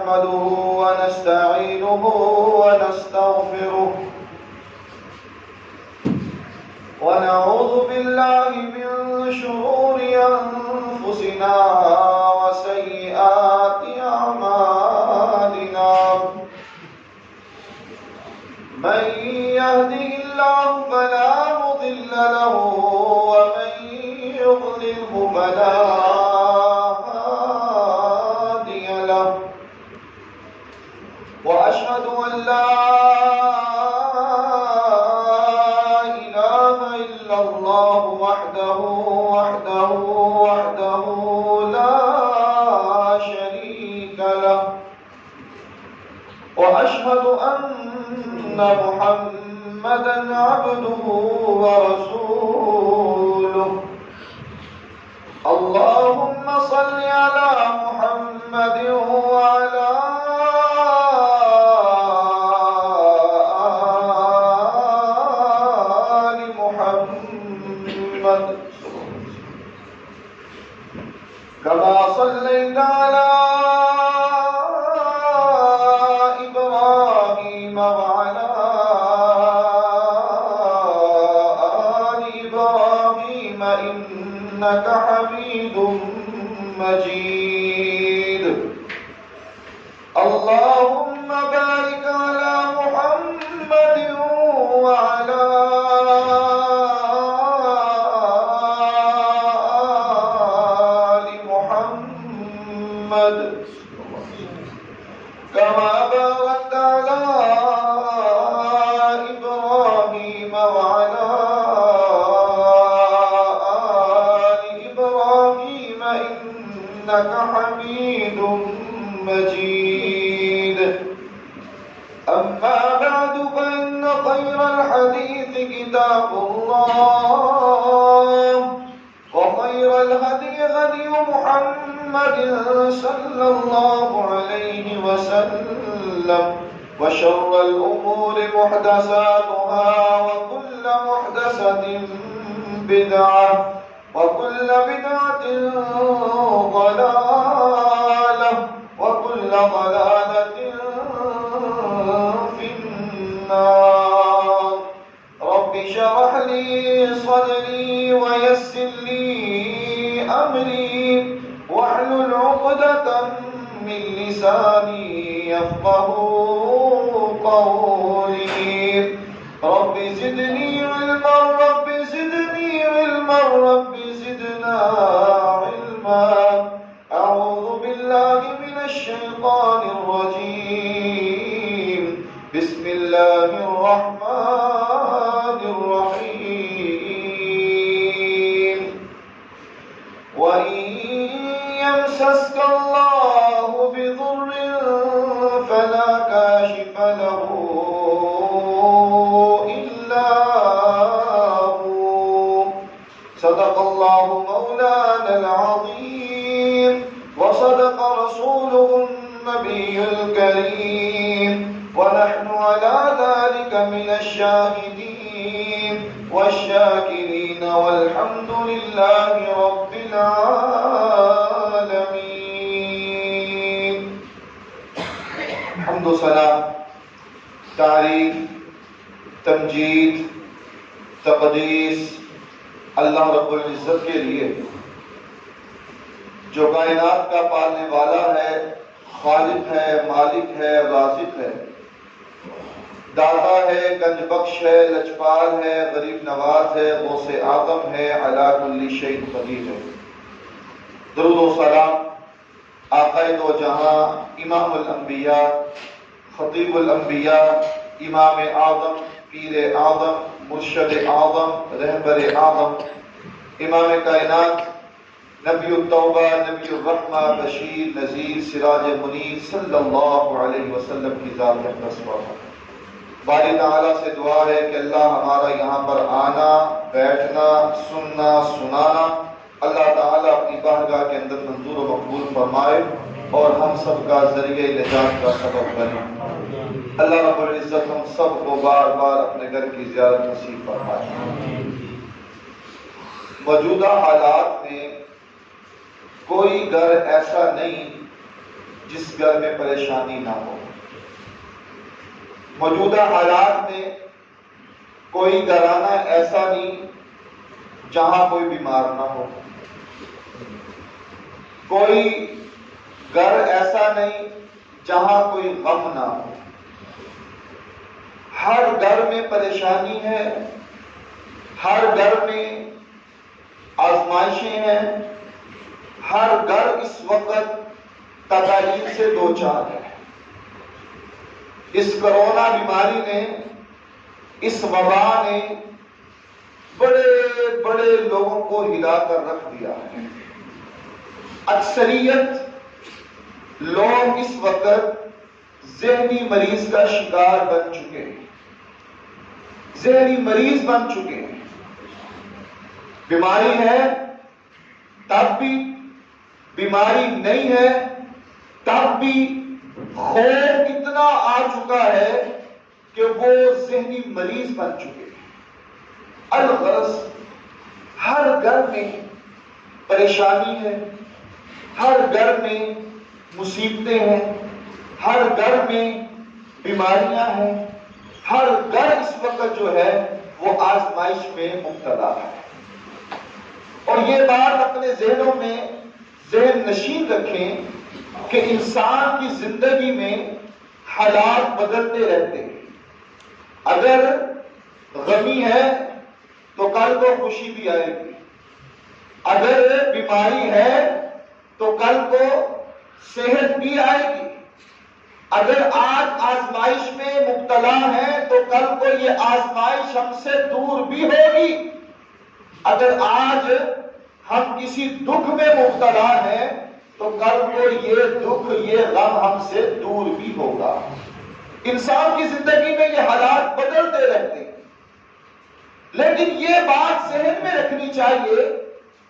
نحمده ونستعينه ونستغفره ونعوذ بالله من شرور أنفسنا وسيئات أعمالنا من يهده الله فلا مضل له ومن يضلله فلا هادي له وأشهد أن لا إله إلا الله وحده لا شريك له وأشهد أن محمدًا عبده ورسوله اللهم صل على محمد وعلى آل محمد كما صليت على إبراهيم وعلى آل إبراهيم إنك حميد مجيد اللهم بارك على محمد وعلى آل محمد كما باركت على إبراهيم وعلى آل إبراهيم إنك حميد مجيد أما بعد فإن خير الحديث كتاب الله وخير الهدي هدي محمد صلى الله عليه وسلم وشر الأمور محدثاتها وكل محدثة بدعة وكل بدعة ضلالة وكل ضلالة في النار رب اشرح لي صدري ويسر لي أمري واحلل عقدة من لساني يفقهوا قولي رب زدني علما رب زدني علما رب زدنا علما أعوذ بالله من الشيطان الرجيم بسم الله الرحمن الرحيم وإن يمسسك الله بضر فلا كاشف له إلا هو صدق الله مولانا العظيم وصدق رسوله النبي الكريم ونحن على ذلك من الشاهدين والشاكرين والحمد لله رب العالمين حمد و ثنا تعریف تمجید تقدیس اللہ رب العزت کے لیے جو کائنات کا پالنے والا ہے خالق ہے مالک ہے رازق ہے داتا ہے گنج بخش ہے لجپال ہے غریب نواز ہے غوث اعظم ہے علی کل شیء قدیر ہے درود و سلام آقائے دو جہاں امام الانبیاء خطیب الانبیاء امام اعظم پیر اعظم مرشد اعظم رہبر اعظم امام کائنات نبی التوبہ نبی الرحمہ بشیر نذیر سراج منیر صلی اللہ علیہ وسلم کی ذات اقدس پر باری تعالیٰ سے دعا ہے کہ اللہ ہمارا یہاں پر آنا بیٹھنا سننا سنانا اللہ تعالیٰ اپنی بارگاہ کے اندر منظور و مقبول فرمائے اور ہم سب کا ذریعہ نجات کا سبب بنے اللہ رب العزت ہم سب کو بار بار اپنے گھر کی زیارت نصیب فرمائے موجودہ حالات میں کوئی گھر ایسا نہیں جس گھر میں پریشانی نہ ہو۔ موجودہ حالات میں کوئی گھرانہ ایسا نہیں جہاں کوئی بیمار نہ ہو، کوئی گھر ایسا نہیں جہاں کوئی غم نہ ہو۔ ہر گھر میں پریشانی ہے، ہر گھر میں آزمائشیں ہیں، ہر گھر اس وقت تکالیف سے دوچار ہے۔ اس کرونا بیماری نے، اس وبا نے بڑے بڑے لوگوں کو ہلا کر رکھ دیا ہے۔ اکثریت لوگ اس وقت ذہنی مریض کا شکار بن چکے ہیں، ذہنی مریض بن چکے ہیں۔ بیماری ہے تب بھی، بیماری نہیں ہے تب بھی خوف اتنا آ چکا ہے کہ وہ ذہنی مریض بن چکے ہیں۔ الغرض ہر گھر میں پریشانی ہے، ہر گھر میں مصیبتیں ہیں، ہر گھر میں بیماریاں ہیں، ہر گھر اس وقت جو ہے وہ آزمائش میں مبتلا ہے۔ اور یہ بات اپنے ذہنوں میں ذہن نشین رکھیں کہ انسان کی زندگی میں حالات بدلتے رہتے ہیں۔ اگر غمی ہے تو کل کو خوشی بھی آئے گی، اگر بیماری ہے تو کل کو صحت بھی آئے گی، اگر آج آزمائش میں مبتلا ہے تو کل کو یہ آزمائش ہم سے دور بھی ہوگی۔ اگر آج ہم کسی دکھ میں مبتلا ہیں تو کل کو یہ دکھ، یہ غم ہم سے دور بھی ہوگا۔ انسان کی زندگی میں یہ حالات بدلتے رہتے ہیں، لیکن یہ بات ذہن میں رکھنی چاہیے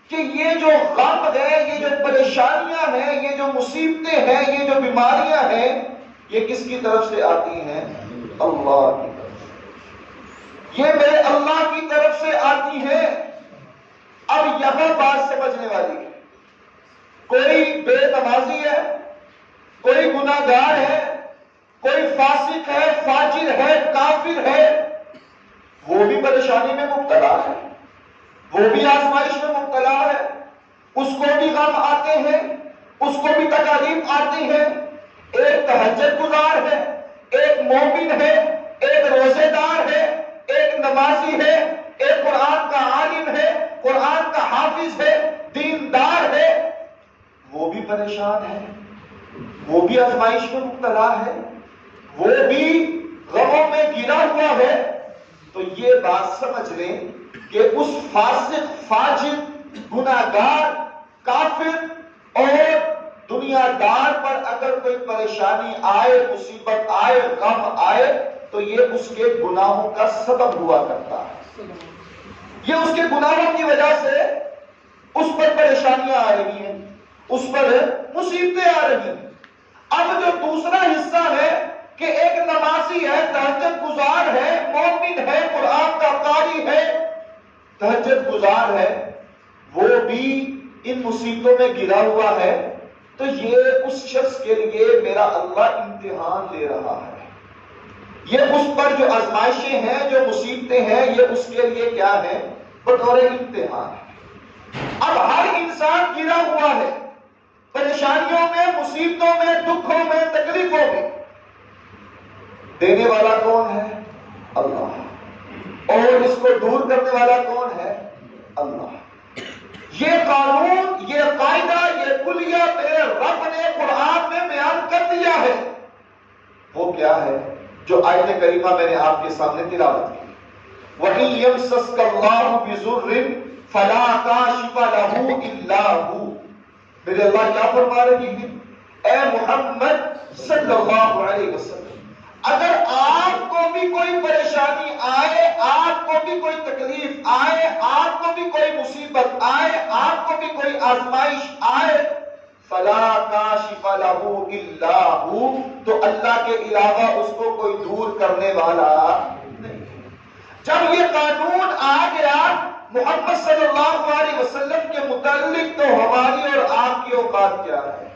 کہ یہ جو غم ہے، یہ جو پریشانیاں ہیں، یہ جو مصیبتیں ہیں، یہ جو بیماریاں ہیں، یہ کس کی طرف سے آتی ہیں؟ اللہ کی طرف سے۔ یہ میرے اللہ کی طرف سے آتی ہیں۔ اب یہاں بات سمجھنے والی ہے، کوئی بے نمازی ہے، کوئی گناہ گار ہے، کوئی فاسق ہے، فاجر ہے، کافر ہے، وہ بھی پریشانی میں مبتلا ہے، وہ بھی آزمائش میں مبتلا ہے، اس کو بھی غم آتے ہیں، اس کو بھی تکالیف آتی ہیں۔ ایک تہجد گزار ہے، ایک مومن ہے، ایک روزے دار ہے، ایک نمازی ہے، ایک قرآن کا عالم ہے، قرآن کا حافظ ہے، دیندار ہے، وہ بھی پریشان ہے، وہ بھی آزمائش میں مبتلا ہے، وہ بھی غموں میں گرا ہوا ہے۔ تو یہ بات سمجھ لیں کہ اس فاسق، فاجر، گناہگار، کافر اور دنیا دار پر اگر کوئی پریشانی آئے، مصیبت آئے، غم آئے تو یہ اس کے گناہوں کا سبب ہوا کرتا ہے۔ یہ اس کے گناہوں کی وجہ سے اس پر پریشانیاں آ رہی ہیں، اس پر مصیبتیں آ رہی ہیں۔ اب جو دوسرا حصہ ہے کہ ایک نمازی ہے، تہجد گزار ہے، مومن ہے، قرآن کا قاری ہے، تہجد گزار ہے، وہ بھی ان مصیبتوں میں گرا ہوا ہے، تو یہ اس شخص کے لیے میرا اللہ امتحان لے رہا ہے۔ یہ اس پر جو آزمائشیں ہیں، جو مصیبتیں ہیں، یہ اس کے لیے کیا ہے؟ بطور امتحان ہے۔ اب ہر انسان گرا ہوا ہے، پریشانیوں میں، مصیبتوں میں، دکھوں میں، تکلیفوں میں۔ دینے والا کون ہے؟ اللہ۔ اور اس کو دور کرنے والا کون ہے؟ اللہ۔ یہ قانون، یہ قاعدہ، یہ کلیہ میرے رب نے قرآن میں بیان کر دیا ہے۔ وہ کیا ہے؟ جو آیت کریمہ میں نے آپ کے سامنے تلاوت کی۔ وَإِن يَمْسَسْكَ اللَّهُ بِضُرٍّ فَلَا كَاشِفَ لَهُ إِلَّا هُوَ۔ میرے اللہ کیا فرما رہی ہے؟ اے محمد صلی اللہ علیہ وسلم، اگر آپ کو بھی کوئی پریشانی آئے، آپ کو بھی کوئی تکلیف آئے، آپ کو بھی کوئی مصیبت آئے، آپ کو بھی کوئی آزمائش آئے، فَلَا كَاشِفَ لَهُ إِلَّا هُوَ، تو اللہ کے علاوہ اس کو کوئی دور کرنے والا نہیں۔ جب یہ قانون آ گیا محمد صلی اللہ علیہ وسلم کے متعلق، تو ہماری اور آپ کی اوقات کیا ہے؟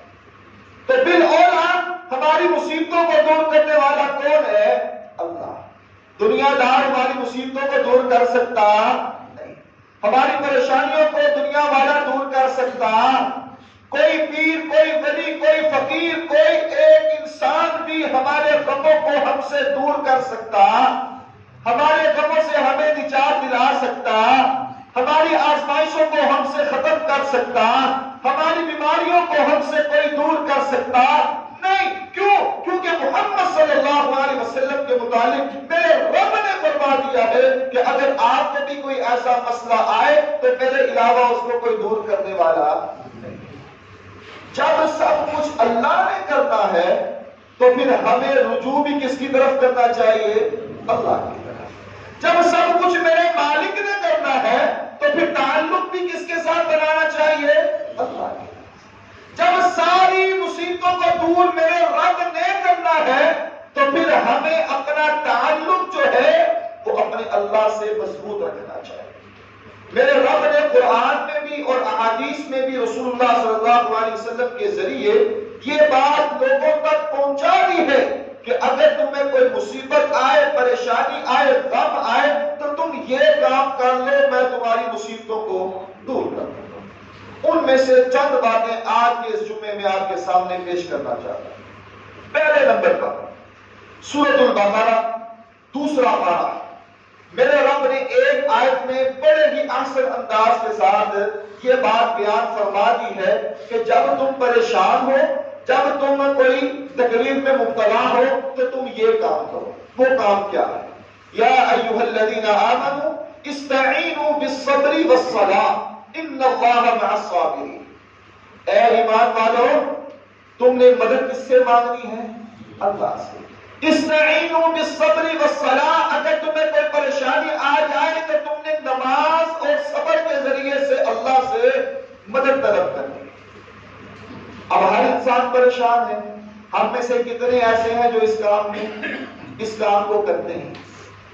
تو بالاولا ہماری مصیبتوں کو دور کرنے والا کون ہے؟ اللہ۔ دنیا دار ہماری مصیبتوں کو دور کر سکتا نہیں، ہماری پریشانیوں کو دنیا والا دور کر سکتا، کوئی پیر، کوئی ولی، کوئی فقیر، کوئی ایک انسان بھی ہمارے غموں کو ہم سے دور کر سکتا، ہمارے غموں سے ہمیں نجات دلا سکتا، ہماری آزمائشوں کو ہم سے ختم کر سکتا، ہماری بیماریوں کو ہم سے کوئی دور کر سکتا نہیں۔ کیوں؟ کیونکہ محمد صلی اللہ علیہ وسلم کے متعلق میرے رب نے فرما دیا ہے کہ اگر آپ کو بھی کوئی ایسا مسئلہ آئے تو میرے علاوہ اس کو کوئی دور کرنے والا نہیں۔ جب سب کچھ اللہ نے کرنا ہے تو پھر ہمیں رجوع بھی کس کی طرف کرنا چاہیے؟ اللہ کی طرف۔ جب سب کچھ میرے مالک نے کرنا ہے تو پھر تعلق بھی کس کے ساتھ بنانا چاہیے؟ اللہ کی۔ جب ساری مصیبتوں کو دور میرے رب نے کرنا ہے تو پھر ہمیں اپنا تعلق جو ہے وہ اپنے اللہ سے مضبوط رکھنا چاہیے۔ میرے رب نے قرآن میں بھی اور احادیث میں بھی رسول اللہ صلی اللہ علیہ وسلم کے ذریعے یہ بات لوگوں تک پہنچا دی ہے کہ اگر تمہیں کوئی مصیبت آئے، پریشانی آئے، غم آئے تو تم یہ کام کر لو، میں تمہاری مصیبتوں کو دور کر دوں۔ ان میں سے چند باتیں آج کے اس جمعے میں آپ کے سامنے پیش کرنا چاہتا ہوں۔ پہلے نمبر پر سورۃ البقرہ دوسرا پارہ، میرے رب نے ایک آیت میں بڑے ہی احسن انداز کے ساتھ یہ بات بیان فرما دی ہے کہ جب تم پریشان ہو، جب تم کوئی تکلیف میں مبتلا ہو تو تم یہ کام کرو۔ وہ کام کیا ہے؟ یا ایھا الذین آمنوا استعینوا بالصبر والصلاۃ ان اللہ مع الصابرین۔ اے ایمان والو، تم نے مدد کس سے مانگنی ہے؟ اللہ سے۔ استعینوا بالصبر والصلاۃ، اگر تمہیں کوئی پریشانی آ جائے تو تم نے نماز اور صبر کے ذریعے سے اللہ سے مدد طلب کرنی۔ اب ہر انسان پریشان ہے، ہم میں سے کتنے ایسے ہیں جو اس کام کو کرتے ہیں؟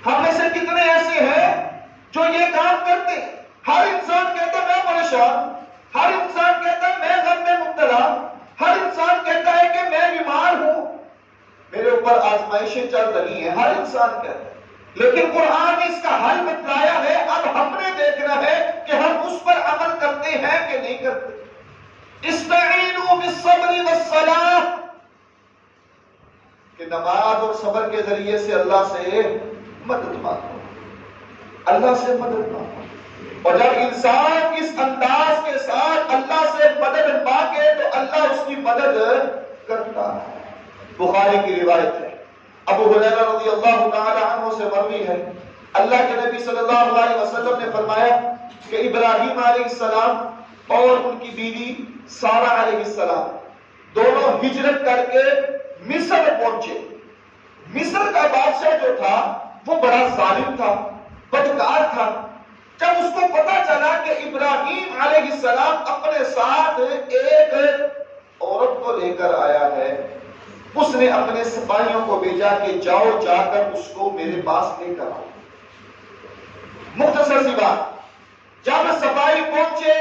ہم میں سے کتنے ایسے ہیں جو یہ کام کرتے ہیں؟ ہر انسان کہتا ہے میں پریشان، ہر انسان کہتا ہے میں غم میں مبتلا، ہر انسان کہتا ہے کہ میں بیمار ہوں، میرے اوپر آزمائشیں چل رہی ہیں، ہر انسان کہتا ہے۔ لیکن قرآن نے اس کا حل بتلایا ہے، اب ہم نے دیکھنا ہے کہ ہم اس پر عمل کرتے ہیں کہ نہیں کرتے۔ استعینوا بالصبر والصلاۃ، کہ نماز اور صبر کے ذریعے سے اللہ سے مدد مانگو، اللہ سے مدد مانگو۔ اور جب انسان اس انداز کے ساتھ اللہ سے مدد مانگے تو اللہ اس کی مدد کرتا ہے۔ بخاری کی روایت ہے، ابو ہریرہ رضی اللہ تعالی عنہ سے مروی ہے، اللہ کے نبی صلی اللہ علیہ وسلم نے فرمایا کہ ابراہیم علیہ السلام اور ان کی بیوی سارہ علیہ السلام دونوں ہجرت کر کے مصر پہنچے۔ مصر کا بادشاہ جو تھا وہ بڑا ظالم تھا، بدکار تھا۔ جب اس کو پتا چلا کہ ابراہیم علیہ السلام اپنے ساتھ ایک عورت کو لے کر آیا ہے، اس نے اپنے سپاہیوں کو بھیجا کہ جاؤ جا کر اس کو میرے پاس لے کر آؤ۔ مختصر سی بات، جب سپاہی پہنچے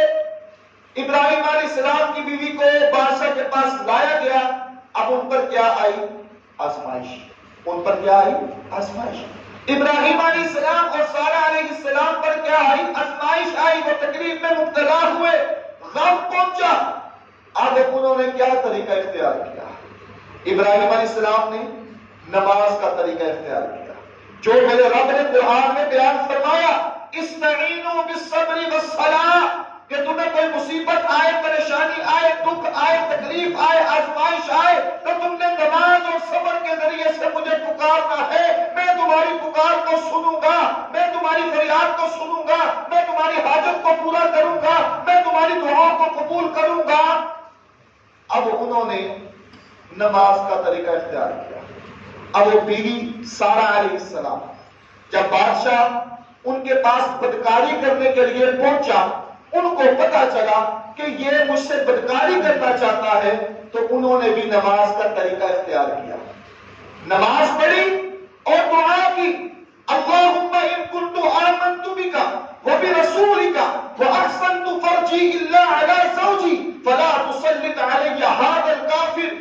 ابراہیم علیہ السلام کی بیوی کو بادشاہ کے پاس لایا گیا، اب ان پر کیا آئی؟ آزمائش۔ ان پر کیا آئی؟ آزمائش۔ ابراہیم علیہ السلام اور سارہ علیہ السلام پر کیا آئی؟ آزمائش آئی، وہ تکلیف میں مبتلا ہوئے، غم پہنچا۔ اب انہوں نے کیا طریقہ اختیار کیا؟ ابراہیم علیہ السلام نے نماز کا طریقہ اختیار کیا، جو میرے رب نے قرآن میں بیان فرمایا، استعینوا بالصبر والصلاۃ، کہ تمہیں کوئی مصیبت آئے، پریشانی آئے، دکھ آئے، تکلیف آئے، آزمائش آئے تو تم نے نماز اور صبر کے ذریعے سے مجھے پکارنا ہے، میں تمہاری پکار کو سنوں گا، میں تمہاری فریاد کو سنوں گا، میں تمہاری حاجت کو پورا کروں گا، میں تمہاری دعاؤں کو قبول کروں گا۔ اب انہوں نے نماز کا طریقہ اختیار کیا۔ اب وہ بیوی سارہ علیہ السلام جب بادشاہ ان کے پاس بدکاری کرنے کے لیے پہنچا، ان کو پتا چلا کہ یہ مجھ سے بدکاری کرنا چاہتا ہے، تو انہوں نے بھی نماز کا طریقہ اختیار کیا، نماز پڑھی اور دعا کی، اللہم ان کنت آمنت بک وبرسولک واحسنت فرجی الا علی زوجی فلا تسلط علی ھذا الکافر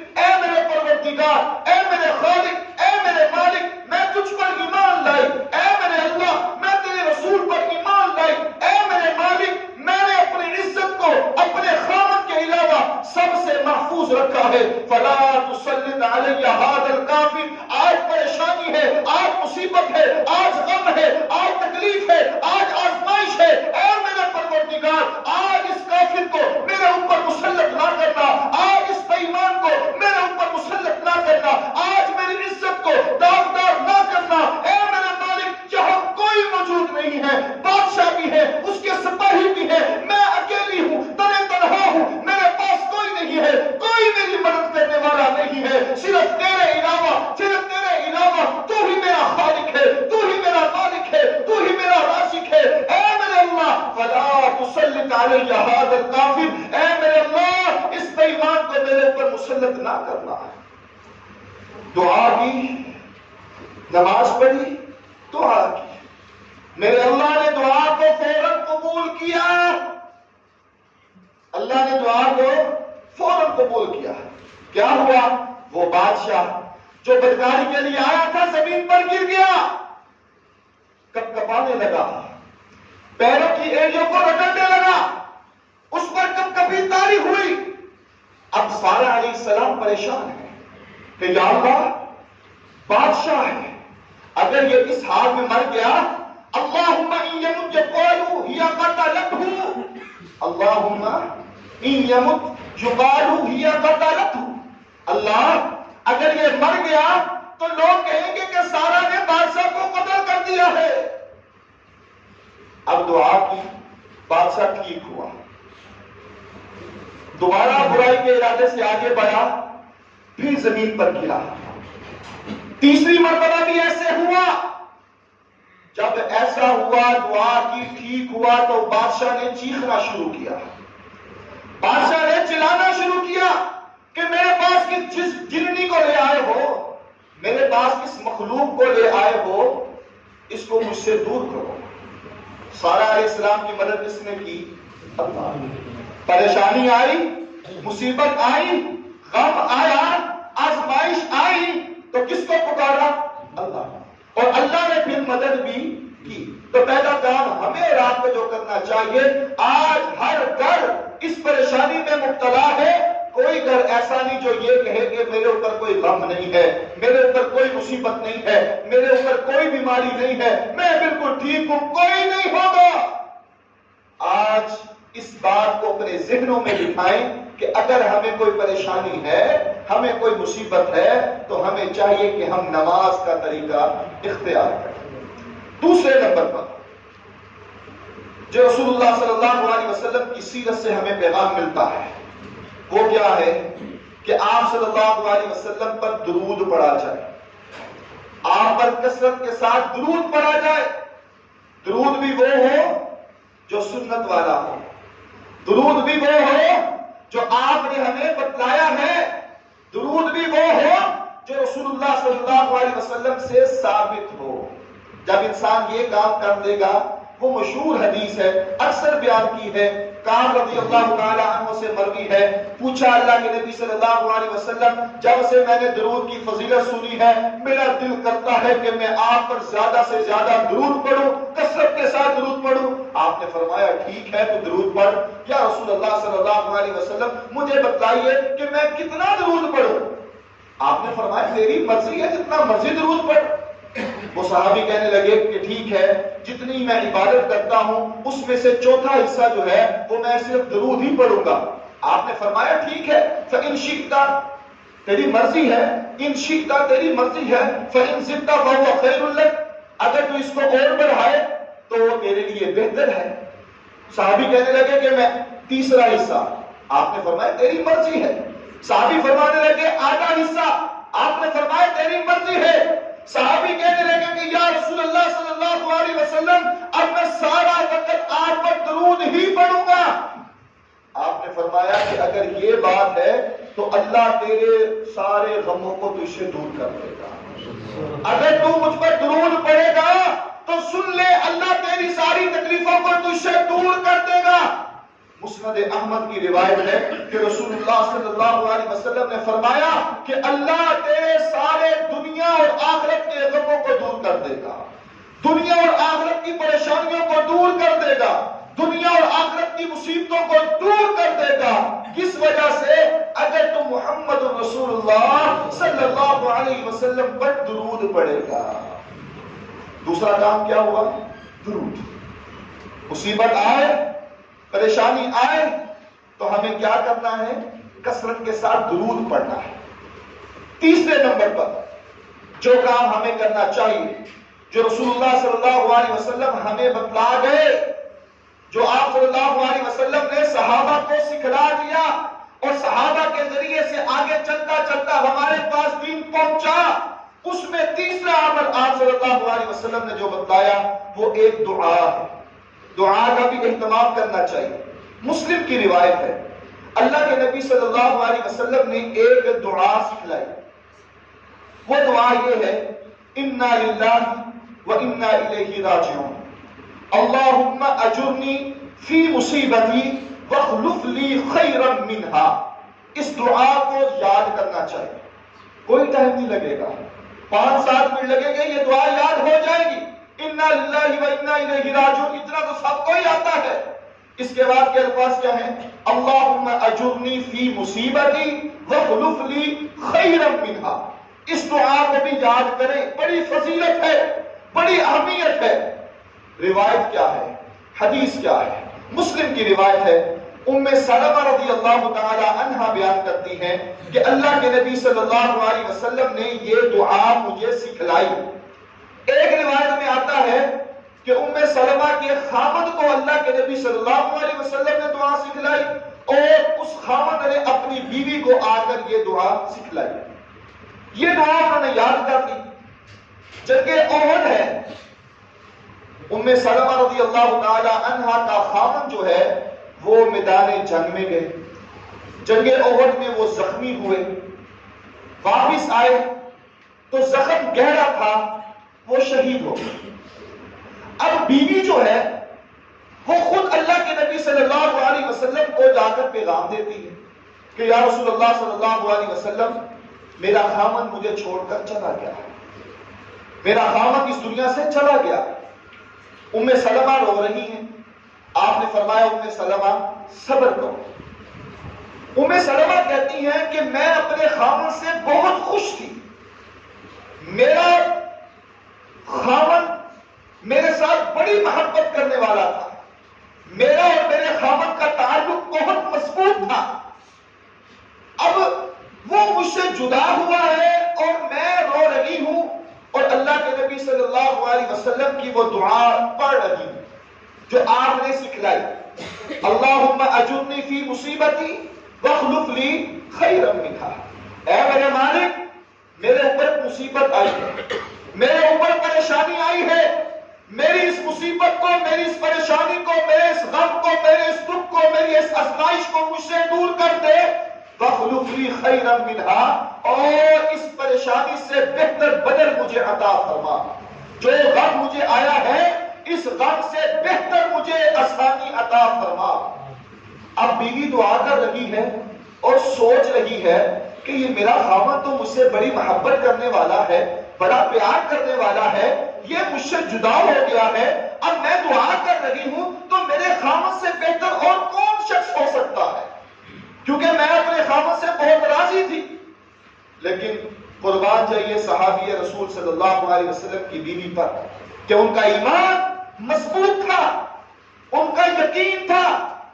مصیبت ہے، آج غم ہے، آج تکلیف ہے، آج آزمائش ہے، اے میرے پروردگار آج اس کافر کو میرے اوپر مسلط نہ کرنا، آج اس بے ایمان کو میرے اوپر مسلط نہ کرنا، آج میری عزت کو داغدار نہ کرنا، اے میرے مالک جہاں کوئی موجود نہیں ہے، بادشاہ بھی ہے، اس کے سپاہی بھی ہے، میں اکیلی ہوں، تنہا ہوں، میرے پاس کوئی نہیں ہے، کوئی میری مدد کرنے والا نہیں ہے، صرف تیرے علاوہ تو ہی میرا خالق ہے، تو ہی میرا مالک ہے، تو ہی میرا رازق ہے، اے میرے اللہ فلا تسلط علی هذا الکافر، اے میرے اللہ اس بے ایمان کو میرے اوپر مسلط نہ کرنا۔ دعا کی، نماز پڑھی، دعا کی، میرے اللہ نے دعا کو فوراً قبول کیا، اللہ نے دعا کو فوراً قبول کیا۔ کیا ہوا؟ وہ بادشاہ جو بدکاری کے لیے آیا تھا زمین پر گر گیا، کپ کپانے لگا، پیروں کی ایڑیوں کو رگڑنے لگا، اس پر کپ کپی تاری ہوئی۔ اب سارہ علیہ السلام پریشان ہے کہ یا اللہ بادشاہ ہے، اگر یہ اس حال میں مر گیا، اللہم ان یمت یقالو ہی قتلتہ، اللہم ان یمت یقالو ہی قتلتہ، اللہ اگر یہ مر گیا تو لوگ کہیں گے کہ سارہ نے بادشاہ کو قتل کر دیا ہے۔ اب دعا کی، بادشاہ ٹھیک ہوا، دوبارہ برائی کے ارادے سے آگے بڑھا، پھر زمین پر گرا، تیسری مرتبہ بھی ایسے ہوا۔ جب ایسا ہوا، دعا کی، ٹھیک ہوا، تو بادشاہ نے چیخنا شروع کیا، بادشاہ نے چلانا شروع کیا کہ میرے پاس جس جننی کو لے آئے ہو، میرے پاس کس مخلوق کو لے آئے ہو، اس کو مجھ سے دور کرو۔ سارہ علیہ السلام کی مدد کس نے کی؟ اللہ۔ پریشانی آئی، مصیبت آئی، غم آیا، آزمائش آئی تو کس کو پکارا؟ اللہ، اور اللہ نے پھر مدد بھی کی۔ تو پہلا کام ہمیں رات کو جو کرنا چاہیے، آج ہر گھر اس پریشانی میں مبتلا ہے، کوئی گھر ایسا نہیں جو یہ کہے کہ میرے اوپر کوئی غم نہیں ہے، میرے اوپر کوئی مصیبت نہیں ہے، میرے اوپر کوئی بیماری نہیں ہے، میں بالکل ٹھیک ہوں، کوئی نہیں ہوگا۔ آج اس بات کو اپنے ذہنوں میں بٹھائیں کہ اگر ہمیں کوئی پریشانی ہے، ہمیں کوئی مصیبت ہے، تو ہمیں چاہیے کہ ہم نماز کا طریقہ اختیار کریں۔ دوسرے نمبر پر جو رسول اللہ صلی اللہ علیہ وسلم کی سیرت سے ہمیں پیغام ملتا ہے، وہ کیا ہے کہ آپ صلی اللہ علیہ وسلم پر درود پڑھا جائے، آپ پر کثرت کے ساتھ درود پڑھا جائے۔ درود بھی وہ ہو جو سنت والا ہو، درود بھی وہ ہو جو آپ نے ہمیں بتلایا ہے، درود بھی وہ ہو جو رسول اللہ صلی اللہ علیہ وسلم سے ثابت ہو۔ جب انسان یہ کام کر دے گا، وہ مشہور حدیث ہے، اکثر بیان کی ہے، کعب رضی اللہ تعالی عنہ سے مروی ہے، پوچھا اللہ کے نبی صلی اللہ علیہ وسلم، جب سے میں نے درود کی فضیلت سنی ہے، میرا دل کرتا ہے کہ میں آپ پر زیادہ سے زیادہ درود پڑھوں، کثرت کے ساتھ درود پڑھوں۔ آپ نے فرمایا ٹھیک ہے تو درود پڑھ۔ یا رسول اللہ صلی اللہ علیہ وسلم مجھے بتلائیے کہ میں کتنا درود پڑھوں؟ آپ نے فرمایا تیری مرضی ہے، جتنا مرضی درود پڑھ۔ وہ صحابی کہنے لگے کہ ٹھیک ہے، جتنی میں عبادت کرتا ہوں اس میں سے چوتھا حصہ جو ہے وہ میں صرف درود ہی پڑھوں گا۔ آپ نے فرمایا ٹھیک ہے، فَإِن شِئْتَ تیری مرضی ہے، ان شِئْتَ تیری مرضی ہے، فَإِن زِدْتَ فَهُوَ خَيْرٌ لَكَ اگر تو اس کو اور بڑھائے تو وہ تیرے لیے بہتر ہے۔ صحابی کہنے لگے کہ میں تیسرا حصہ۔ آپ نے فرمایا تیری مرضی ہے۔ صحابی فرمانے لگے آدھا حصہ۔ آپ نے فرمایا تیری مرضی ہے۔ صحابی کہنے لگے کہ یا رسول اللہ صلی اللہ علیہ وسلم اب میں سارا وقت آپ پر درود ہی پڑھوں گا۔ آپ نے فرمایا کہ اگر یہ بات ہے تو اللہ تیرے سارے غموں کو تجھ سے دور کر دے گا۔ اگر تو مجھ پر درود پڑھے گا تو سن لے اللہ تیری ساری تکلیفوں کو تجھ سے دور کر دے گا۔ مسند احمد کی روایت ہے کہ رسول اللہ صلی اللہ علیہ وسلم نے فرمایا کہ اللہ تیرے سارے دنیا اور آخرت کے غموں کو دور کر دے گا، دنیا اور آخرت کی پریشانیوں کو دور کر دے گا، دنیا اور آخرت کی مصیبتوں کو دور کر دے گا۔ کس وجہ سے؟ اگر تو محمد رسول اللہ صلی اللہ علیہ وسلم پر درود پڑے گا۔ دوسرا کام کیا ہوا؟ درود. مصیبت آئے، پریشانی آئے تو ہمیں کیا کرنا ہے؟ کثرت کے ساتھ درود پڑھنا ہے. تیسرے نمبر پر جو کام ہمیں کرنا چاہیے، جو رسول اللہ صلی اللہ علیہ وسلم ہمیں بتلا گئے، جو آپ صلی اللہ علیہ وسلم نے صحابہ کو سکھلا دیا اور صحابہ کے ذریعے سے آگے چلتا چلتا ہمارے پاس دین پہنچا، اس میں تیسرا عمل آپ صلی اللہ علیہ وسلم نے جو بتلایا وہ ایک دعا ہے. دعا کا بھی اہتمام کرنا چاہیے. مسلم کی روایت ہے، اللہ کے نبی صلی اللہ علیہ وسلم نے ایک دعا سکھلائی. وہ دعا یہ ہے، انا للہ و انا الیہ راجعون، اللہم اجرنی فی مصیبتی واخلف لی خیرا منہا. اس دعا کو یاد کرنا چاہیے. کوئی ٹائم نہیں لگے گا، 5-7 منٹ لگے گے، یہ دعا یاد ہو جائے گی. انا للہ و انا الیہ راجعون اتنا تو سب کو ہی آتا ہے. اس کے بعد کے الفاظ کیا ہیں؟ اللہم اجرنی فی مصیبتی واخلف لی خیرا منہا. اس دعا کو بھی یاد کریں، بڑی فضیلت ہے، بڑی اہمیت ہے. روایت کیا ہے؟ حدیث کیا ہے؟ مسلم کی روایت ہے. ام سلمہ رضی اللہ تعالی عنہا بیان کرتی ہیں کہ اللہ کے نبی صلی اللہ علیہ وسلم نے یہ دعا مجھے سکھلائی. ایک روایت میں آتا ہے کہ ام سلمہ کے خامد کو اللہ کے نبی صلی اللہ علیہ وسلم نے دعا سکھلائی اور اس خامد نے اپنی بیوی کو آ کر یہ دعا سکھلائی. یہ دعا انہوں نے یاد کر لی. جنگ احد ہے، ام سلمہ رضی اللہ تعالی عنہا کا خامد جو ہے وہ میدان جنگ میں گئے. جنگ احد میں وہ زخمی ہوئے، واپس آئے تو زخم گہرا تھا، وہ شہید ہو گئے. اب بیوی جو ہے وہ خود اللہ کے نبی صلی اللہ علیہ وسلم کو جا کر پیغام دیتی ہے کہ یا رسول اللہ صلی اللہ علیہ وسلم، میرا خامن مجھے چھوڑ کر چلا گیا، میرا خامن اس دنیا سے چلا گیا. ام سلمہ رو رہی ہیں. آپ نے فرمایا ام سلمہ صبر کرو. ام سلمہ کہتی ہیں کہ میں اپنے خامن سے بہت خوش تھی. میرا خامن میرے ساتھ بڑی محبت کرنے والا تھا. میرا اور میرے خامن کا تعلق بہت مضبوط تھا. اب وہ مجھ سے جدا ہوا ہے اور میں رو رہی ہوں اور اللہ کے نبی صلی اللہ علیہ وسلم کی وہ دعا پڑھ رہی ہوں جو آپ نے سکھلائی. اللہم اجرنی فی مصیبتی واخلف لی خیرا منہا. اے میرے مالک، میرے اوپر مصیبت آئی ہے، میرے اوپر پریشانی آئی ہے، میری اس مصیبت کو، میری اس پریشانی کو، میرے اس غم کو، میرے اس دکھ کو، میری اس آزمائش کو مجھ سے دور کر دے. واخلف لی خیرا منہا، اور اس پریشانی سے بہتر بدل مجھے عطا فرما. جو غم مجھے آیا ہے اس غم سے بہتر مجھے آسانی عطا فرما. اب بیوی دعا کر رہی ہے اور سوچ رہی ہے کہ یہ میرا خامن تو مجھ سے بڑی محبت کرنے والا ہے، بڑا پیار کرنے والا ہے، یہ مجھ سے جدا ہو گیا ہے. اب میں دعا کر رہی ہوں تو میرے خامن سے بہتر اور کون شخص ہو سکتا ہے، کیونکہ میں اپنے خامن سے بہت راضی تھی. لیکن قربان جائیے صحابی رسول صلی اللہ علیہ وسلم کی بیوی پر کہ ان کا ایمان مضبوط تھا، ان کا یقین تھا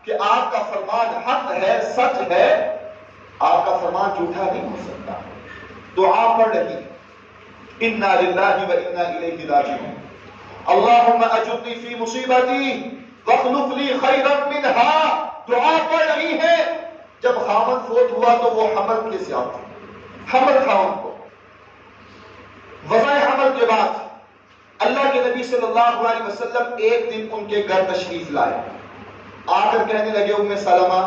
کہ آپ کا فرمان حق ہے، سچ ہے، آپ کا فرمان جھوٹا نہیں ہو سکتا. دعا پڑھ رہی ہے، انا للہ و انا الیہ راجعون، اللہم اجرنی فی مصیبتی واخلف لی خیرا منہا. دعا پڑھ رہی ہے. جب خامن فوت ہوا تو وہ حمل کے ساتھ تھے. حمل تھا ان کو. وضع حمل کے بعد اللہ کے نبی صلی اللہ علیہ وسلم ایک دن ان کے گھر تشریف لائے. آ کر کہنے لگے ام سلمہ